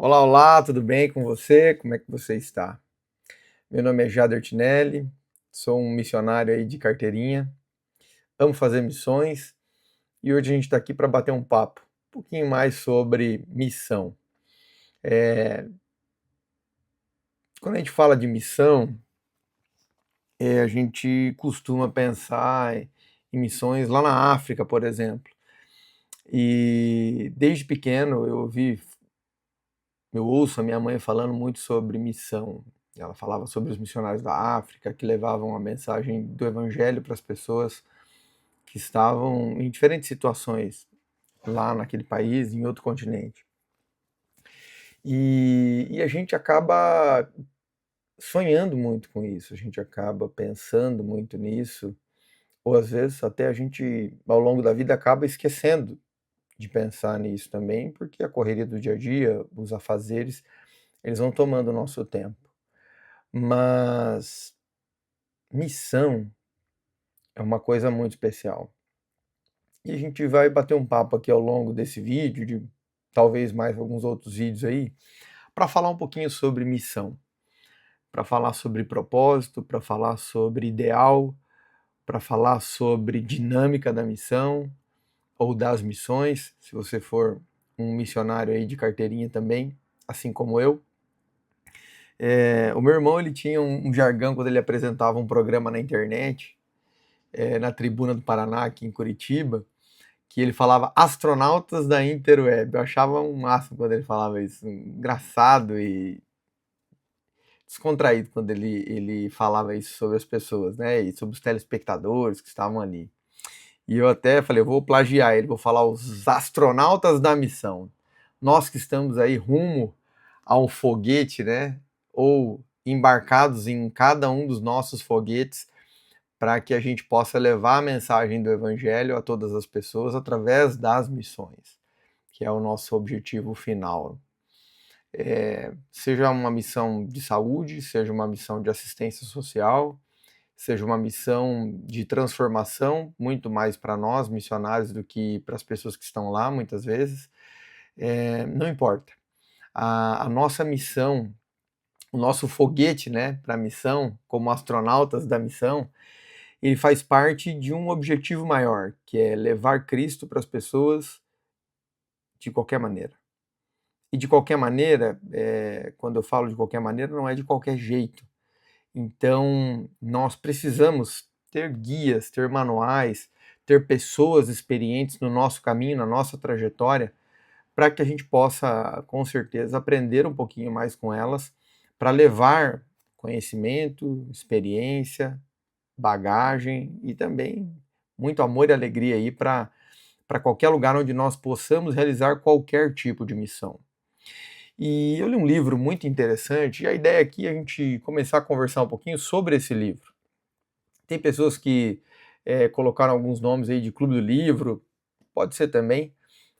Olá, olá, tudo bem com você? Como é que você está? Meu nome é Jader Tinelli, sou um missionário aí de carteirinha, amo fazer missões e hoje a gente está aqui para bater um papo, um pouquinho mais sobre missão. Quando a gente fala de missão, a gente costuma pensar em missões lá na África, por exemplo. E desde pequeno eu ouço a minha mãe falando muito sobre missão. Ela falava sobre os missionários da África que levavam a mensagem do Evangelho para as pessoas que estavam em diferentes situações lá naquele país, em outro continente. E a gente acaba sonhando muito com isso, a gente acaba pensando muito nisso, ou às vezes até a gente, ao longo da vida, acaba esquecendo de pensar nisso também, porque a correria do dia a dia, os afazeres, eles vão tomando o nosso tempo. Mas missão é uma coisa muito especial. E a gente vai bater um papo aqui ao longo desse vídeo, de talvez mais alguns outros vídeos aí, para falar um pouquinho sobre missão, para falar sobre propósito, para falar sobre ideal, para falar sobre dinâmica da missão ou das missões, se você for um missionário aí de carteirinha também, assim como eu. O meu irmão ele tinha um jargão quando ele apresentava um programa na internet, na Tribuna do Paraná, aqui em Curitiba, que ele falava astronautas da Interweb. Eu achava um máximo quando ele falava isso, engraçado e descontraído quando ele falava isso sobre as pessoas, né? E sobre os telespectadores que estavam ali. E eu até falei, eu vou plagiar ele, vou falar os astronautas da missão. Nós que estamos aí rumo a um foguete, né? Ou embarcados em cada um dos nossos foguetes para que a gente possa levar a mensagem do Evangelho a todas as pessoas através das missões, que é o nosso objetivo final. Seja uma missão de saúde, seja uma missão de assistência social, seja uma missão de transformação, muito mais para nós missionários do que para as pessoas que estão lá, muitas vezes, não importa. A nossa missão, o nosso foguete, né, para a missão, como astronautas da missão, ele faz parte de um objetivo maior, que é levar Cristo para as pessoas de qualquer maneira. E de qualquer maneira, quando eu falo de qualquer maneira, não é de qualquer jeito. Então, nós precisamos ter guias, ter manuais, ter pessoas experientes no nosso caminho, na nossa trajetória, para que a gente possa, com certeza, aprender um pouquinho mais com elas, para levar conhecimento, experiência, bagagem e também muito amor e alegria aí para qualquer lugar onde nós possamos realizar qualquer tipo de missão. E eu li um livro muito interessante, e a ideia aqui é a gente começar a conversar um pouquinho sobre esse livro. Tem pessoas que colocaram alguns nomes aí de Clube do Livro, pode ser também.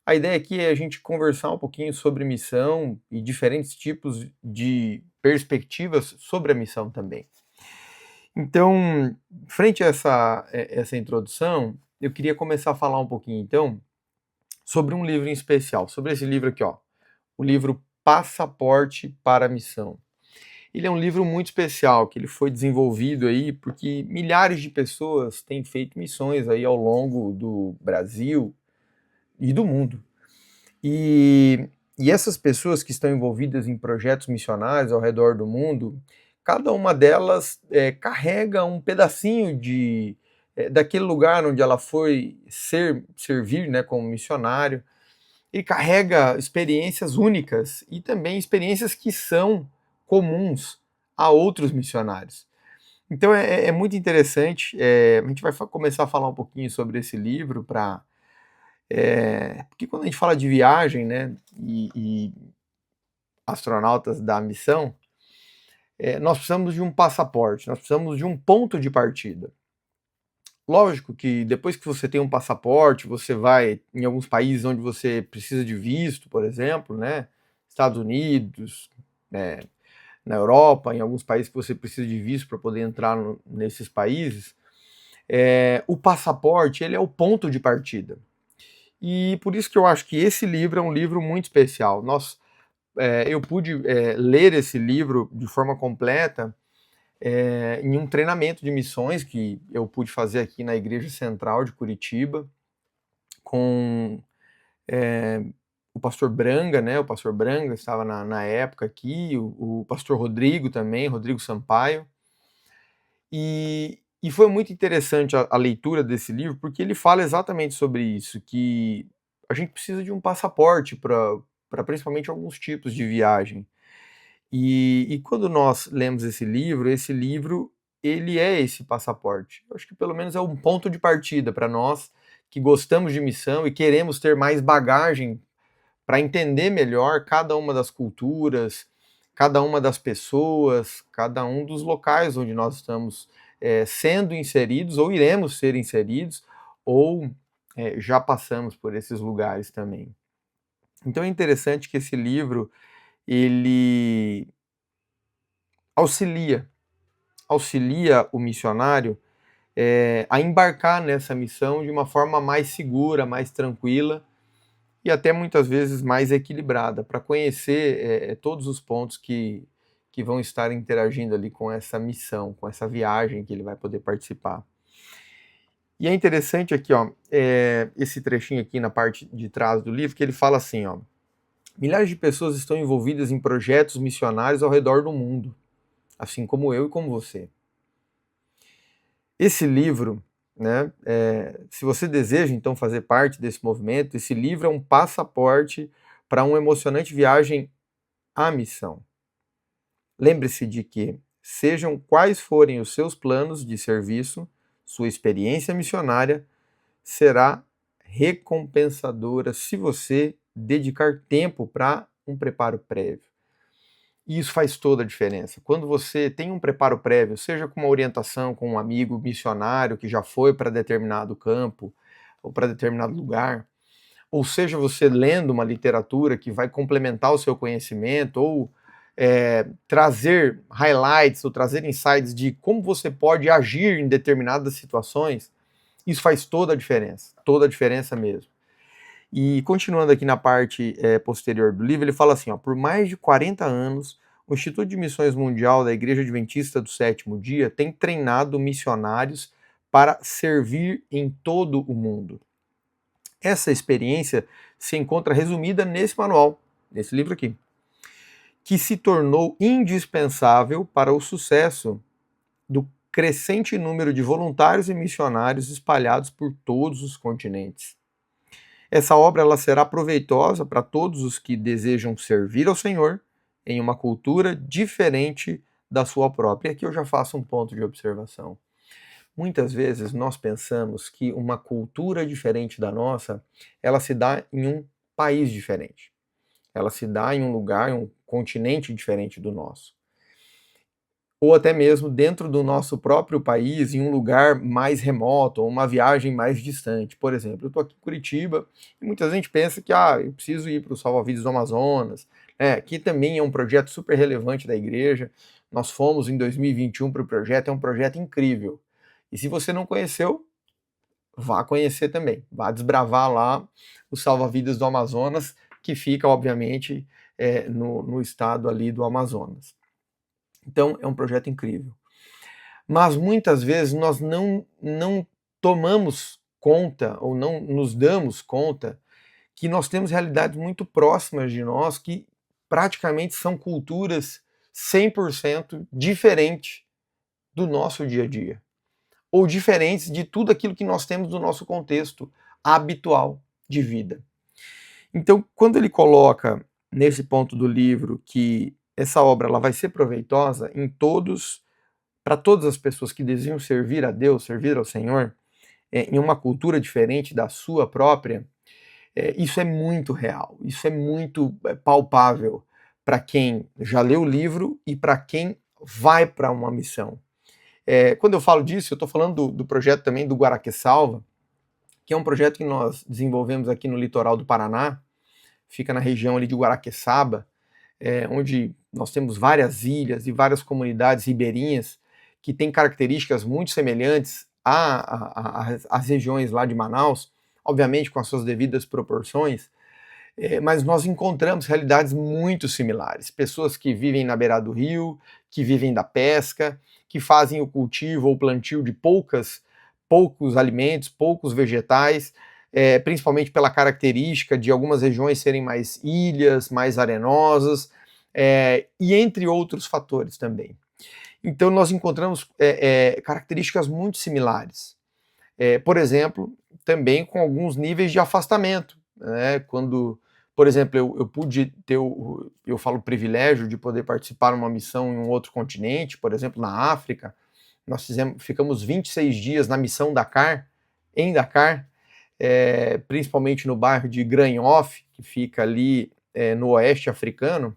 A ideia aqui é a gente conversar um pouquinho sobre missão e diferentes tipos de perspectivas sobre a missão também. Então, frente a essa introdução, eu queria começar a falar um pouquinho, então, sobre um livro em especial, sobre esse livro aqui, ó, o livro Passaporte para a Missão. Ele é um livro muito especial, que ele foi desenvolvido aí porque milhares de pessoas têm feito missões aí ao longo do Brasil e do mundo. E essas pessoas que estão envolvidas em projetos missionários ao redor do mundo, cada uma delas carrega um pedacinho daquele lugar onde ela foi servir, né, como missionário, e carrega experiências únicas e também experiências que são comuns a outros missionários. Então é muito interessante. A gente vai começar a falar um pouquinho sobre esse livro porque quando a gente fala de viagem, né, e astronautas da missão, nós precisamos de um passaporte, nós precisamos de um ponto de partida. Lógico que depois que você tem um passaporte, você vai em alguns países onde você precisa de visto, por exemplo, né, Estados Unidos, né, na Europa, em alguns países que você precisa de visto para poder entrar nesses países, o passaporte ele é o ponto de partida. E por isso que eu acho que esse livro é um livro muito especial. Nós eu pude ler esse livro de forma completa em um treinamento de missões que eu pude fazer aqui na Igreja Central de Curitiba, com o pastor Branga, né? O pastor Branga estava na época aqui, o pastor Rodrigo também, Rodrigo Sampaio. E foi muito interessante a leitura desse livro, porque ele fala exatamente sobre isso, que a gente precisa de um passaporte para principalmente alguns tipos de viagem. E quando nós lemos esse livro, ele é esse passaporte. Eu acho que pelo menos é um ponto de partida para nós que gostamos de missão e queremos ter mais bagagem para entender melhor cada uma das culturas, cada uma das pessoas, cada um dos locais onde nós estamos sendo inseridos, ou iremos ser inseridos, ou já passamos por esses lugares também. Então é interessante que esse livro, ele auxilia o missionário a embarcar nessa missão de uma forma mais segura, mais tranquila, e até muitas vezes mais equilibrada, para conhecer todos os pontos que vão estar interagindo ali com essa missão, com essa viagem que ele vai poder participar. E é interessante aqui, ó, esse trechinho aqui na parte de trás do livro, que ele fala assim, ó: milhares de pessoas estão envolvidas em projetos missionários ao redor do mundo, assim como eu e como você. Esse livro, né, se você deseja então fazer parte desse movimento, esse livro é um passaporte para uma emocionante viagem à missão. Lembre-se de que, sejam quais forem os seus planos de serviço, sua experiência missionária será recompensadora se você dedicar tempo para um preparo prévio. E isso faz toda a diferença. Quando você tem um preparo prévio, seja com uma orientação com um amigo missionário que já foi para determinado campo ou para determinado lugar, ou seja você lendo uma literatura que vai complementar o seu conhecimento, ou trazer highlights, ou trazer insights de como você pode agir em determinadas situações, isso faz toda a diferença mesmo. E continuando aqui na parte posterior do livro, ele fala assim, ó: por mais de 40 anos, o Instituto de Missões Mundial da Igreja Adventista do Sétimo Dia tem treinado missionários para servir em todo o mundo. Essa experiência se encontra resumida nesse manual, nesse livro aqui, que se tornou indispensável para o sucesso do crescente número de voluntários e missionários espalhados por todos os continentes. Essa obra ela será proveitosa para todos os que desejam servir ao Senhor em uma cultura diferente da sua própria. E aqui eu já faço um ponto de observação. Muitas vezes nós pensamos que uma cultura diferente da nossa, ela se dá em um país diferente. Ela se dá em um lugar, em um continente diferente do nosso. Ou até mesmo dentro do nosso próprio país, em um lugar mais remoto, ou uma viagem mais distante. Por exemplo, eu estou aqui em Curitiba e muita gente pensa que eu preciso ir para o Salva-Vidas do Amazonas. Aqui também é um projeto super relevante da igreja. Nós fomos em 2021 para o projeto, é um projeto incrível. E se você não conheceu, vá conhecer também. Vá desbravar lá o Salva-Vidas do Amazonas, que fica, obviamente, no estado ali do Amazonas. Então, é um projeto incrível. Mas muitas vezes nós não tomamos conta ou não nos damos conta que nós temos realidades muito próximas de nós que praticamente são culturas 100% diferentes do nosso dia a dia, ou diferentes de tudo aquilo que nós temos no nosso contexto habitual de vida. Então, quando ele coloca nesse ponto do livro que essa obra ela vai ser proveitosa para todas as pessoas que desejam servir a Deus, servir ao Senhor, em uma cultura diferente da sua própria, isso é muito real, isso é muito palpável para quem já leu o livro e para quem vai para uma missão. Quando eu falo disso, eu estou falando do projeto também do Guaraqueçalva, que é um projeto que nós desenvolvemos aqui no litoral do Paraná, fica na região ali de Guaraqueçaba, onde nós temos várias ilhas e várias comunidades ribeirinhas que têm características muito semelhantes às regiões lá de Manaus, obviamente com as suas devidas proporções. mas nós encontramos realidades muito similares. Pessoas que vivem na beirada do rio, que vivem da pesca, que fazem o cultivo ou plantio de poucos alimentos, poucos vegetais, principalmente pela característica de algumas regiões serem mais ilhas, mais arenosas, e entre outros fatores também. Então nós encontramos características muito similares. Por exemplo, também com alguns níveis de afastamento, né? Quando, por exemplo, eu pude ter eu falo privilégio de poder participar de uma missão em um outro continente, por exemplo, na África. Nós ficamos 26 dias na missão Dakar, em Dakar, principalmente no bairro de Grand Yoff, que fica ali no oeste africano.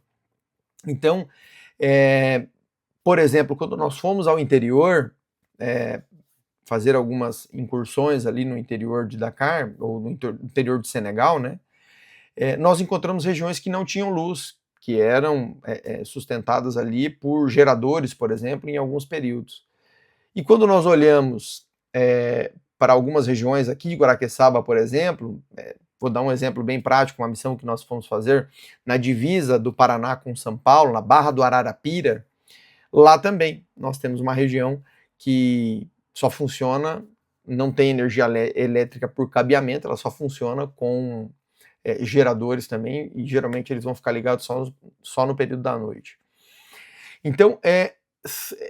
Então, por exemplo, quando nós fomos ao interior, fazer algumas incursões ali no interior de Dakar, ou no interior do Senegal, né, nós encontramos regiões que não tinham luz, que eram sustentadas ali por geradores, por exemplo, em alguns períodos. E quando nós olhamos para algumas regiões aqui de Guaraqueçaba, por exemplo, vou dar um exemplo bem prático, uma missão que nós fomos fazer na divisa do Paraná com São Paulo, na Barra do Ararapira. Lá também nós temos uma região que só funciona, não tem energia elétrica por cabeamento, ela só funciona com geradores também, e geralmente eles vão ficar ligados só no período da noite. Então é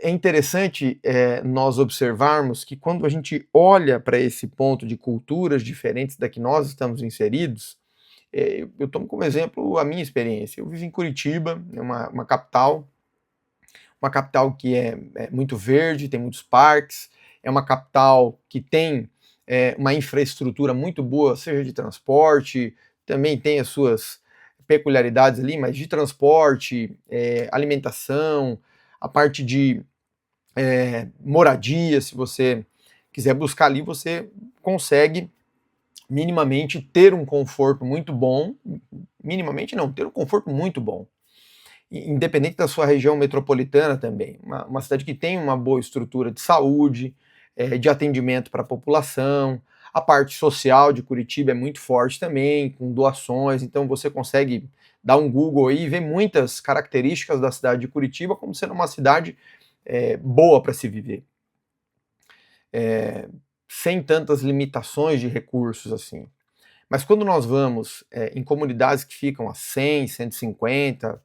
interessante nós observarmos que quando a gente olha para esse ponto de culturas diferentes da que nós estamos inseridos, eu tomo como exemplo a minha experiência. Eu vivo em Curitiba, uma capital que é muito verde, tem muitos parques, é uma capital que tem uma infraestrutura muito boa, seja de transporte, também tem as suas peculiaridades ali, mas de transporte, alimentação, a parte de moradia, se você quiser buscar ali, você consegue minimamente ter um conforto muito bom, minimamente não, ter um conforto muito bom, independente da sua região metropolitana também, uma cidade que tem uma boa estrutura de saúde, de atendimento para a população, a parte social de Curitiba é muito forte também, com doações, então você consegue dar um Google aí e ver muitas características da cidade de Curitiba como sendo uma cidade boa para se viver, sem tantas limitações de recursos assim. Mas quando nós vamos em comunidades que ficam a 100, 150,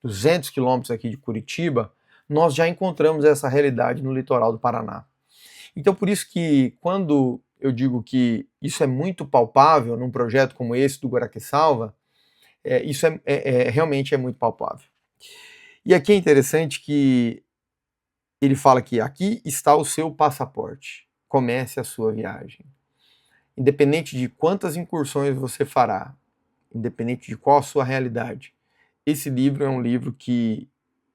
200 quilômetros aqui de Curitiba, nós já encontramos essa realidade no litoral do Paraná. Então, por isso que quando eu digo que isso é muito palpável num projeto como esse do Guaraqueçaba, isso realmente é muito palpável. E aqui é interessante que ele fala que aqui está o seu passaporte, comece a sua viagem. Independente de quantas incursões você fará, independente de qual a sua realidade, esse livro é um livro que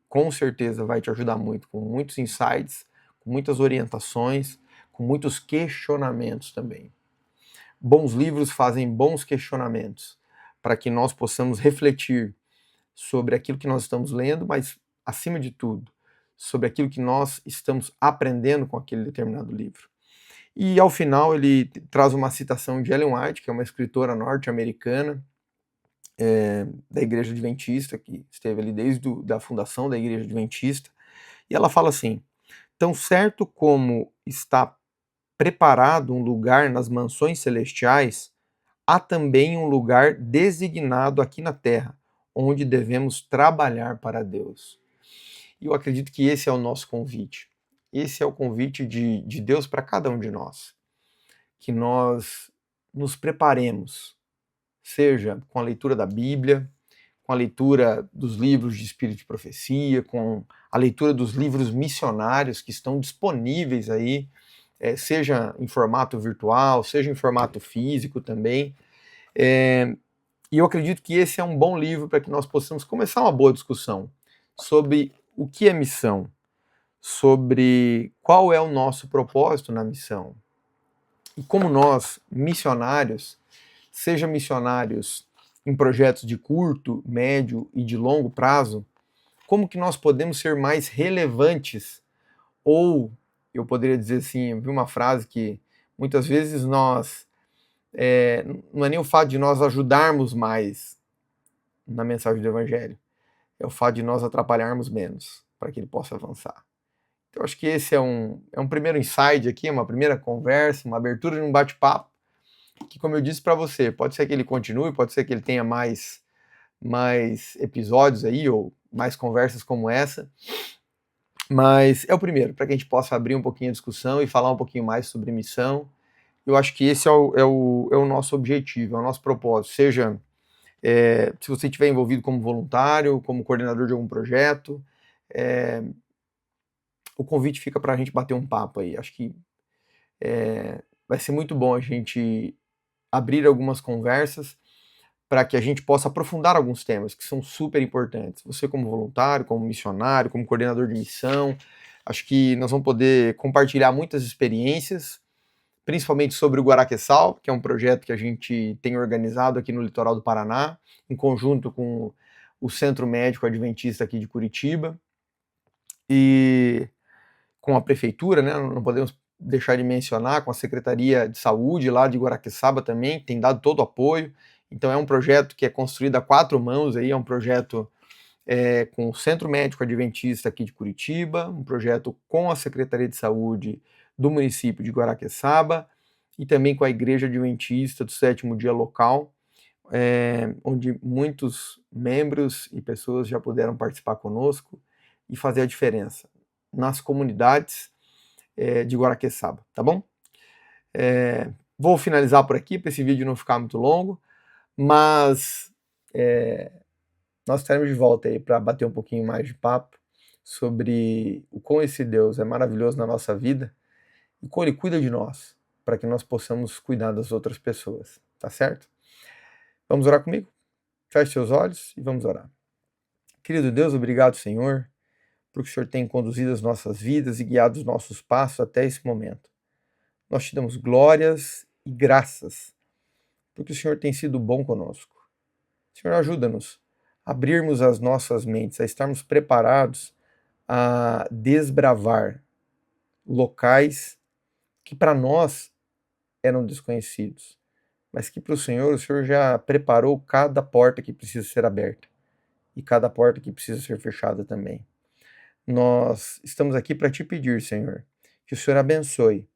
com certeza vai te ajudar muito, com muitos insights, com muitas orientações, com muitos questionamentos também. Bons livros fazem bons questionamentos, para que nós possamos refletir sobre aquilo que nós estamos lendo, mas, acima de tudo, sobre aquilo que nós estamos aprendendo com aquele determinado livro. E, ao final, ele traz uma citação de Ellen White, que é uma escritora norte-americana, da Igreja Adventista, que esteve ali desde a fundação da Igreja Adventista, e ela fala assim: tão certo como está preparado um lugar nas mansões celestiais, há também um lugar designado aqui na terra, onde devemos trabalhar para Deus. E eu acredito que esse é o nosso convite. Esse é o convite de Deus para cada um de nós. Que nós nos preparemos, seja com a leitura da Bíblia, com a leitura dos livros de Espírito de Profecia, com a leitura dos livros missionários que estão disponíveis aí, seja em formato virtual, seja em formato físico também. E eu acredito que esse é um bom livro para que nós possamos começar uma boa discussão sobre o que é missão, sobre qual é o nosso propósito na missão. E como nós, missionários, seja missionários em projetos de curto, médio e de longo prazo, como que nós podemos ser mais relevantes? Ou, eu poderia dizer assim, eu vi uma frase que muitas vezes nós não é nem o fato de nós ajudarmos mais na mensagem do Evangelho, é o fato de nós atrapalharmos menos, para que ele possa avançar. Então, acho que esse é um primeiro insight aqui, uma primeira conversa, uma abertura de um bate-papo, que, como eu disse para você, pode ser que ele continue, pode ser que ele tenha mais episódios aí, ou mais conversas como essa, mas é o primeiro, para que a gente possa abrir um pouquinho a discussão e falar um pouquinho mais sobre missão. Eu acho que esse é o nosso objetivo, é o nosso propósito, seja se você estiver envolvido como voluntário, como coordenador de algum projeto, o convite fica para a gente bater um papo aí. Acho que vai ser muito bom a gente abrir algumas conversas para que a gente possa aprofundar alguns temas que são super importantes. Você como voluntário, como missionário, como coordenador de missão, acho que nós vamos poder compartilhar muitas experiências, principalmente sobre o Guaraqueçal, que é um projeto que a gente tem organizado aqui no litoral do Paraná, em conjunto com o Centro Médico Adventista aqui de Curitiba e com a prefeitura, né? Não podemos deixar de mencionar, com a Secretaria de Saúde lá de Guaraqueçaba também, que tem dado todo o apoio. Então é um projeto que é construído a quatro mãos, aí, é um projeto com o Centro Médico Adventista aqui de Curitiba, um projeto com a Secretaria de Saúde do município de Guaraqueçaba e também com a Igreja Adventista do Sétimo Dia local, onde muitos membros e pessoas já puderam participar conosco e fazer a diferença nas comunidades de Guaraqueçaba, tá bom? Vou finalizar por aqui, para esse vídeo não ficar muito longo, mas nós estaremos de volta aí para bater um pouquinho mais de papo sobre o como esse Deus é maravilhoso na nossa vida e como Ele cuida de nós, para que nós possamos cuidar das outras pessoas, tá certo? Vamos orar comigo? Feche seus olhos e vamos orar. Querido Deus, obrigado, Senhor, porque o Senhor tem conduzido as nossas vidas e guiado os nossos passos até esse momento. Nós te damos glórias e graças, porque o Senhor tem sido bom conosco. Senhor, ajuda-nos a abrirmos as nossas mentes, a estarmos preparados a desbravar locais que para nós eram desconhecidos, mas que para o Senhor já preparou cada porta que precisa ser aberta e cada porta que precisa ser fechada também. Nós estamos aqui para te pedir, Senhor, que o Senhor abençoe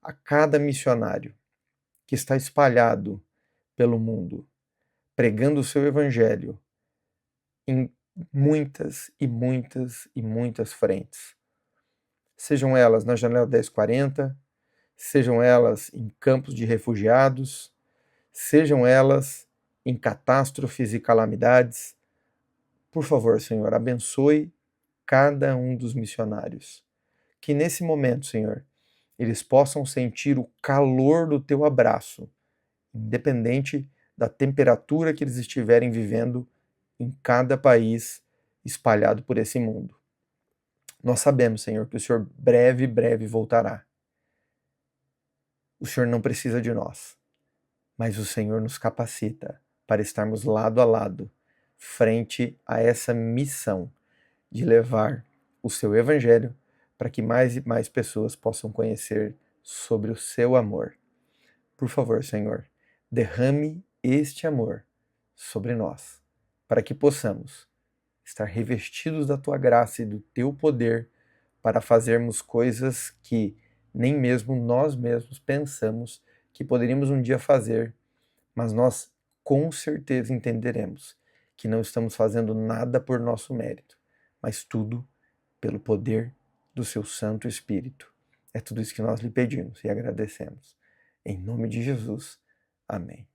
a cada missionário que está espalhado pelo mundo, pregando o seu evangelho em muitas e muitas e muitas frentes. Sejam elas na Janela 1040, sejam elas em campos de refugiados, sejam elas em catástrofes e calamidades. Por favor, Senhor, abençoe cada um dos missionários. Que nesse momento, Senhor, eles possam sentir o calor do teu abraço, independente da temperatura que eles estiverem vivendo em cada país espalhado por esse mundo. Nós sabemos, Senhor, que o Senhor breve, breve voltará. O Senhor não precisa de nós, mas o Senhor nos capacita para estarmos lado a lado, frente a essa missão de levar o seu evangelho para que mais e mais pessoas possam conhecer sobre o seu amor. Por favor, Senhor, derrame este amor sobre nós, para que possamos estar revestidos da tua graça e do teu poder para fazermos coisas que nem mesmo nós mesmos pensamos que poderíamos um dia fazer, mas nós com certeza entenderemos que não estamos fazendo nada por nosso mérito, mas tudo pelo poder do seu Santo Espírito. É tudo isso que nós lhe pedimos e agradecemos. Em nome de Jesus. Amém.